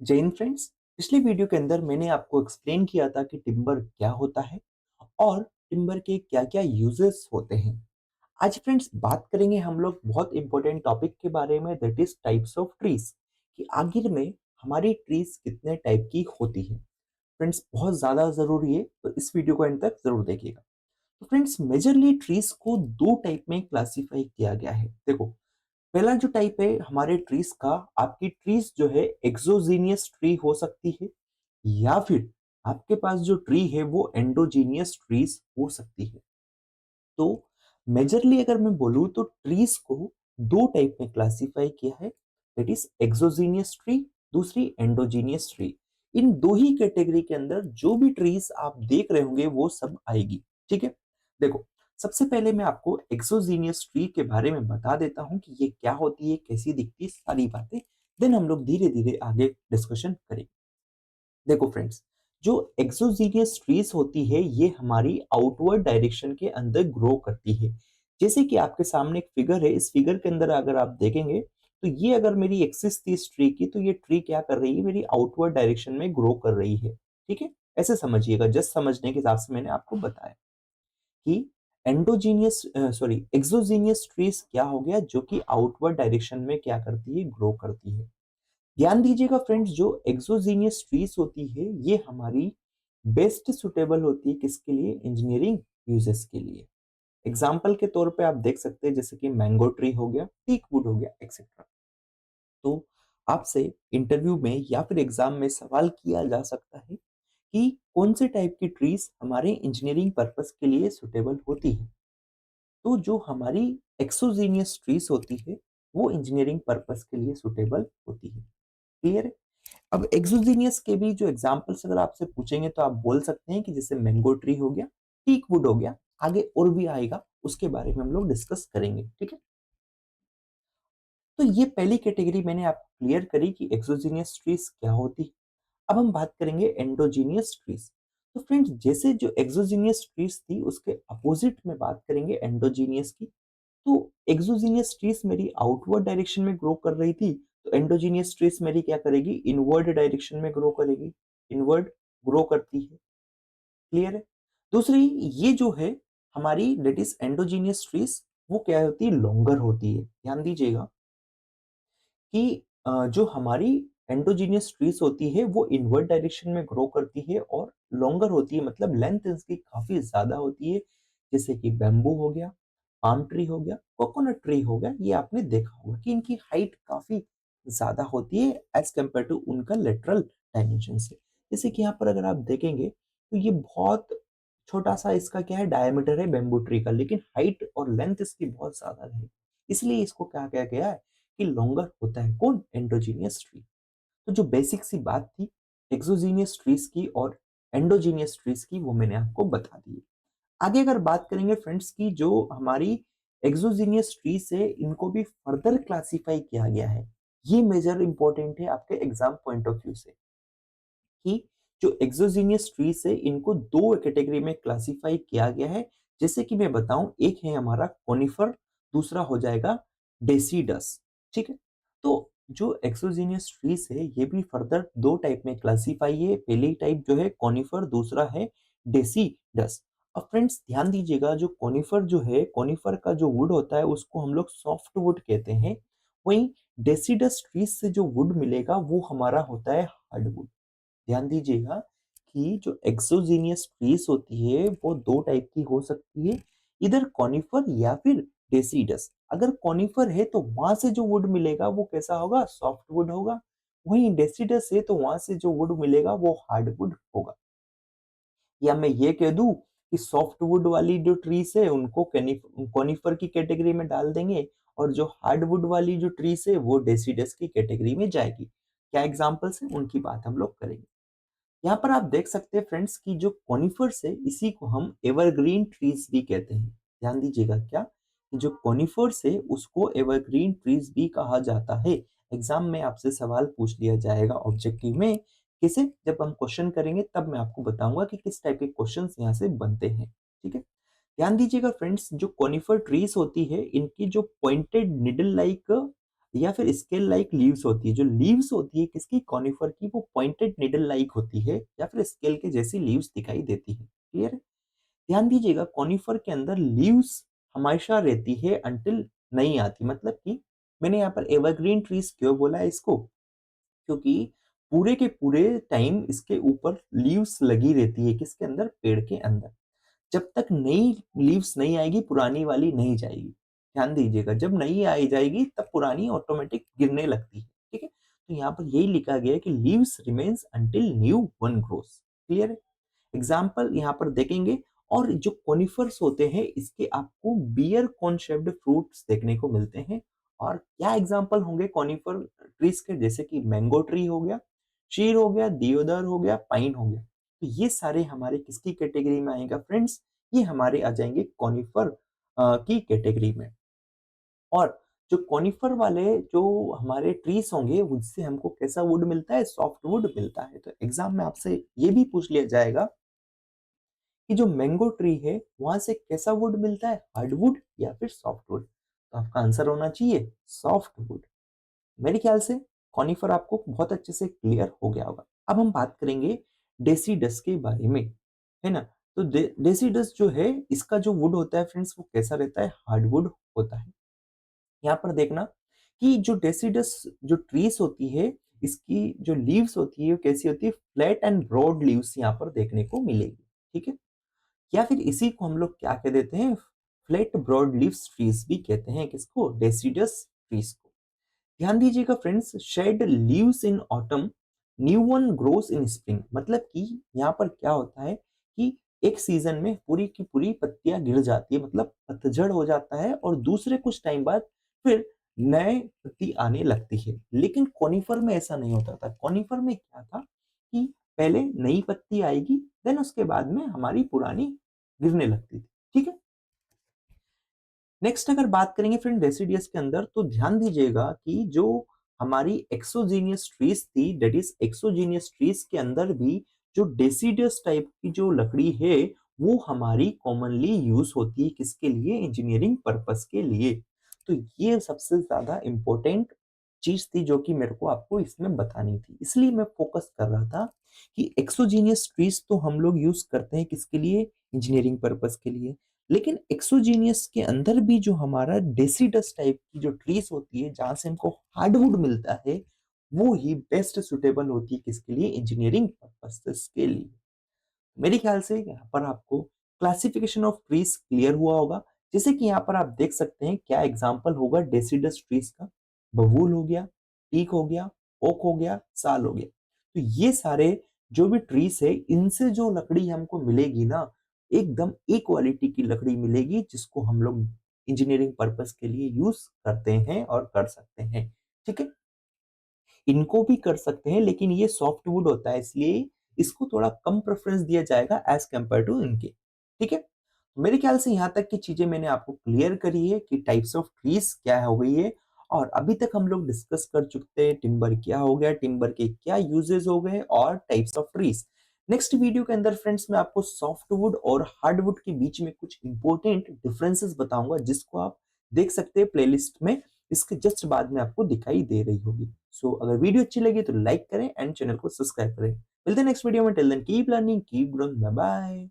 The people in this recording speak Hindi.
जय हिंद फ्रेंड्स। पिछले वीडियो के अंदर मैंने आपको एक्सप्लेन किया था कि टिम्बर क्या होता है और टिम्बर के क्या-क्या यूजेस होते हैं। आज फ्रेंड्स बात करेंगे हम लोग बहुत इंपॉर्टेंट टॉपिक के बारे में, that is types of trees, कि आखिर में हमारी ट्रीज कितने टाइप की होती है। फ्रेंड्स बहुत ज्यादा जरूरी है, तो इस वीडियो को एंड तक जरूर देखिएगा। तो फ्रेंड्स मेजरली ट्रीज को दो टाइप में क्लासिफाई किया गया है। देखो, पहला जो टाइप है हमारे ट्रीज का, आपकी ट्रीज जो है एक्सोजीनियस ट्री हो सकती है, या फिर आपके पास जो ट्री है वो एंडोजीनियस ट्रीज हो सकती है। तो मेजरली अगर मैं बोलूं तो ट्रीज को दो टाइप में क्लासिफाई किया है, दैट इज एक्सोजीनियस ट्री, दूसरी एंडोजीनियस ट्री। इन दो ही कैटेगरी के अंदर जो भी ट्रीज आप देख रहे होंगे वो सब आएगी। ठीक है, देखो, सबसे पहले मैं आपको एक्सोजीनियस ट्री के बारे में बता देता हूं कि ये क्या होती है, कैसी दिखती है, सारी बातें। देन हम लोग धीरे धीरे आगे डिस्कशन करेंगे। देखो फ्रेंड्स, जो एक्सोजीनियस ट्रीज होती है ये हमारी आउटवर्ड डायरेक्शन के अंदर ग्रो करती है। जैसे कि आपके सामने एक फिगर है, इस फिगर के अंदर अगर आप देखेंगे तो ये अगर मेरी एक्सिस थी इस ट्री की, तो ये ट्री क्या कर रही है, मेरी आउटवर्ड डायरेक्शन में ग्रो कर रही है। ठीक है, ऐसे समझिएगा, जस्ट समझने के हिसाब से मैंने आपको बताया कि एंडोजीनियस सॉरी एक्सोजीनियस ट्रीज क्या हो गया, जो कि आउटवर्ड डायरेक्शन में क्या करती है, ग्रो करती है। ध्यान दीजिएगा फ्रेंड्स, जो एक्सोजीनियस ट्रीज होती है ये हमारी बेस्ट सुटेबल होती है किसके लिए, इंजीनियरिंग यूजेस के लिए। एग्जाम्पल के तौर पे आप देख सकते हैं, जैसे कि मैंगो ट्री हो गया, टीक वुड हो गया, एक्सेट्रा। तो आपसे इंटरव्यू में या फिर एग्जाम में सवाल किया जा सकता है कि कौन से टाइप की ट्रीज हमारे इंजीनियरिंग पर्पस के लिए सुटेबल होती है। तो जो हमारी एक्सोजीनियस ट्रीज होती है वो इंजीनियरिंग पर्पस के लिए सुटेबल होती है। क्लियर है? अब एक्सोजीनियस के भी जो एग्जांपल्स अगर आपसे पूछेंगे तो आप बोल सकते हैं कि जैसे मैंगो ट्री हो गया, टीक वुड हो गया, आगे और भी आएगा, उसके बारे में हम लोग डिस्कस करेंगे। ठीक है, तो ये पहली कैटेगरी मैंने आपको क्लियर करी कि एक्सोजीनियस ट्रीज क्या होती है। अब हम बात करेंगे एंडोजीनियस ट्रीज। तो फ्रेंड्स, जैसे जो एक्सोजीनियस ट्रीज थी उसके अपोजिट में बात करेंगे एंडोजीनियस की। तो एक्सोजीनियस ट्रीज मेरी आउटवर्ड डायरेक्शन में ग्रो कर रही थी, तो एंडोजीनियस ट्रीज मेरी क्या करेगी, इनवर्ड डायरेक्शन में ग्रो करेगी, इनवर्ड ग्रो करती है। क्लियर है? दूसरी, ये जो है हमारी दैट इज एंडोजीनियस ट्रीज, वो क्या होती है, लॉन्गर होती है। ध्यान दीजिएगा कि जो हमारी एंडोजीनियस ट्रीज होती है वो इनवर्ड डायरेक्शन में ग्रो करती है और लॉन्गर होती है, मतलब लेंथ इसकी काफी ज्यादा होती है। जैसे कि बैम्बू हो गया, पाम ट्री हो गया, कोकोनट ट्री हो गया, ये आपने देखा होगा कि इनकी हाइट काफी ज्यादा होती है एज कम्पेयर टू उनका लेटरल डायमेंशन से। जैसे कि यहाँ पर अगर आप देखेंगे तो ये बहुत छोटा सा इसका क्या है, डायमीटर है बैम्बू ट्री का, लेकिन हाइट और लेंथ इसकी बहुत ज्यादा है। इसलिए इसको क्या किया गया है कि लॉन्गर होता है, कौन, एंडोजीनियस ट्री। तो जो बेसिक सी बात थी एक्सोजीनियस ट्रीज की और एंडोजीनियस ट्रीज की, वो मैंने आपको बता दी। आगे अगर बात करेंगे फ्रेंड्स की, जो हमारी एक्सोजीनियस ट्रीज है इनको भी फर्दर क्लासिफाई किया गया है। ये मेजर इंपॉर्टेंट है आपके एग्जाम पॉइंट ऑफ व्यू से, कि जो एक्सोजीनियस ट्रीज है इनको दो कैटेगरी में क्लासिफाई किया गया है। जैसे कि मैं बताऊं, एक है हमारा कोनिफर, दूसरा हो जाएगा डेसीडस। ठीक है, तो जो एक्सोजीनियस ट्रीज है ये भी फर्दर दो टाइप में क्लासिफाई है। पहली टाइप जो है कोनिफर, दूसरा है डेसीडस। अब फ्रेंड्स ध्यान दीजिएगा, जो कोनिफर जो है, कोनिफर का जो वुड होता है उसको हम लोग सॉफ्ट वुड कहते हैं। वहीं डेसीडस ट्रीज से जो वुड मिलेगा वो हमारा होता है हार्डवुड। ध्यान दीजिएगा कि जो एक्सोजीनियस ट्रीज होती है वो दो टाइप की हो सकती है, इधर कॉनिफर या फिर डेसिडस। अगर कॉनिफर है तो वहां से जो वुड मिलेगा वो कैसा होगा, सॉफ्ट वुड होगा। वहीं डेसिडस है तो वहां से जो वुड मिलेगा वो हार्ड वुड होगा। या मैं ये कह दूं कि सॉफ्ट वुड वाली जो ट्रीज है उनको कॉनिफर की कैटेगरी में डाल देंगे, और जो हार्ड वुड वाली जो ट्रीज है वो डेसिडस की कैटेगरी में जाएगी। क्या एग्जांपल्स है उनकी बात हम लोग करेंगे। यहाँ पर आप देख सकते हैं फ्रेंड्स की जो कॉनिफर्स है इसी को हम एवरग्रीन ट्रीज भी कहते हैं। ध्यान दीजिएगा, क्या, कि जो कॉनिफर्स है उसको एवरग्रीन ट्रीज भी कहा जाता है। एग्जाम में आपसे सवाल पूछ लिया जाएगा ऑब्जेक्टिव में, किसे, जब हम क्वेश्चन करेंगे तब मैं आपको बताऊंगा कि किस टाइप के क्वेश्चंस यहाँ से बनते हैं। ठीक है, ध्यान दीजिएगा फ्रेंड्स, जो कॉनिफर ट्रीज होती है इनकी जो पॉइंटेड निडल लाइक या फिर स्केल लाइक लीव्स होती है। जो लीव्स होती है किसकी, कॉनिफर की, वो पॉइंटेड निडल लाइक होती है या फिर स्केल के जैसी लीव्स दिखाई देती है। क्लियर है? ध्यान दीजिएगा, कॉनिफर के अंदर लीव्स हमेशा रहती है अंटिल नहीं आती। मतलब कि मैंने यहाँ पर एवरग्रीन ट्रीज क्यों बोला है इसको, क्योंकि पूरे के पूरे टाइम इसके ऊपर लीव्स लगी रहती है, किसके अंदर, पेड़ के अंदर। जब तक नई लीव्स नहीं आएगी पुरानी वाली नहीं जाएगी। ध्यान दीजिएगा, जब नई आई जाएगी तब पुरानी ऑटोमेटिक गिरने लगती है। ठीक है, तो यहाँ पर यही लिखा गया है कि leaves remains until new one grows. Clear है? एग्जाम्पल यहाँ पर देखेंगे। और जो कोनिफर्स होते हैं इसके आपको बियर कॉन शेप्ड फ्रूट्स देखने को मिलते हैं। और क्या एग्जाम्पल होंगे कॉनिफर ट्रीज के, जैसे कि मैंगो ट्री हो गया, शीर हो गया, दियोदर हो गया, पाइन हो गया। तो ये सारे हमारे किसकी कैटेगरी में आएगा फ्रेंड्स, ये हमारे आ जाएंगे कॉनिफर की कैटेगरी में। और जो कॉनिफर वाले जो हमारे ट्रीज होंगे उससे हमको कैसा वुड मिलता है, सॉफ्ट वुड मिलता है। तो एग्जाम में आपसे ये भी पूछ लिया जाएगा कि जो मैंगो ट्री है वहां से कैसा वुड मिलता है, हार्डवुड या फिर सॉफ्टवुड। तो आपका आंसर होना चाहिए सॉफ्टवुड। मेरे ख्याल से कॉनिफर आपको बहुत अच्छे से क्लियर हो गया होगा। अब हम बात करेंगे डेसीडस के बारे में, है ना। तो डेसीडस जो है इसका जो वुड होता है फ्रेंड्स वो कैसा रहता है, हार्डवुड होता है। यहाँ पर देखना कि जो डेसिडस जो ट्रीज होती है इसकी जो लीव्स होती है वो कैसी होती है, फ्लैट एंड ब्रॉड लीव्स यहाँ पर देखने को मिलेगी। ठीक है, या फिर इसी को हम लोग क्या कह देते हैं, फ्लैट ब्रॉड लीव्स ट्रीज भी कहते हैं, किसको, डेसिडस ट्रीज को। ध्यान दीजिएगा friends, shed leaves in autumn, new one grows in spring. मतलब कि यहाँ पर क्या होता है कि एक सीजन में पूरी की पूरी पत्तियां गिर जाती है, मतलब पतझड़ हो जाता है, और दूसरे कुछ टाइम बाद फिर नए पत्ती आने लगती है। लेकिन कॉनिफर में ऐसा नहीं होता था। कॉनिफर में क्या था कि पहले नई पत्ती आएगी, देन उसके बाद में हमारी पुरानी गिरने लगती थी। ठीक है, नेक्स्ट अगर बात करेंगे फ्रेंड डेसिडियस के अंदर, तो ध्यान दीजिएगा कि जो हमारी एक्सोजीनियस ट्रीज थी, डेट इज एक्सोजीनियस ट्रीज के अंदर भी जो डेसिडियस टाइप की जो लकड़ी है वो हमारी कॉमनली यूज होती है, किसके लिए, इंजीनियरिंग पर्पस के लिए। तो ये सबसे ज्यादा इंपॉर्टेंट चीज थी जो कि मेरे को आपको इसमें बतानी थी, इसलिए मैं फोकस कर रहा था कि एक्सोजीनियस ट्रीज तो हम लोग यूज करते हैं किसके लिए, इंजीनियरिंग पर्पस के लिए। लेकिन एक्सोजीनियस के अंदर भी जो हमारा डेसिडस टाइप की जो ट्रीज होती है जहां से हमको हार्डवुड मिलता है वो ही बेस्ट सुटेबल होती है किसके लिए, इंजीनियरिंग पर्पसेस के लिए। मेरे ख्याल से यहाँ पर आपको क्लासिफिकेशन ऑफ ट्रीज क्लियर हुआ होगा। जैसे कि यहाँ पर आप देख सकते हैं क्या एग्जांपल होगा डेसिडस ट्रीज का, बबूल हो गया, टीक हो गया, ओक हो गया, साल हो गया। तो ये सारे जो भी ट्रीज है इनसे जो लकड़ी हमको मिलेगी ना, एकदम एक क्वालिटी की लकड़ी मिलेगी जिसको हम लोग इंजीनियरिंग पर्पस के लिए यूज करते हैं और कर सकते हैं। ठीक है, इनको भी कर सकते हैं लेकिन ये सॉफ्टवुड होता है इसलिए इसको थोड़ा कम प्रेफरेंस दिया जाएगा एज कंपेयर टू इनके। ठीक है, मेरे ख्याल से यहाँ तक की चीजें मैंने आपको क्लियर करी है कि टाइप्स ऑफ ट्रीज क्या हो गई है। और अभी तक हम लोग डिस्कस कर चुके हैं टिम्बर क्या हो गया, टिम्बर के क्या यूजेस हो गए और types of trees. Next video के अंदर फ्रेंड्स मैं आपको सॉफ्टवुड और हार्डवुड के बीच में कुछ इंपॉर्टेंट डिफरेंसेस बताऊंगा जिसको आप देख सकते हैं प्लेलिस्ट में, इसके जस्ट बाद में आपको दिखाई दे रही होगी। सो अगर वीडियो अच्छी लगी तो लाइक करें एंड चैनल को सब्सक्राइब करें। मिलते हैं नेक्स्ट वीडियो में, till then keep learning keep growing, bye bye.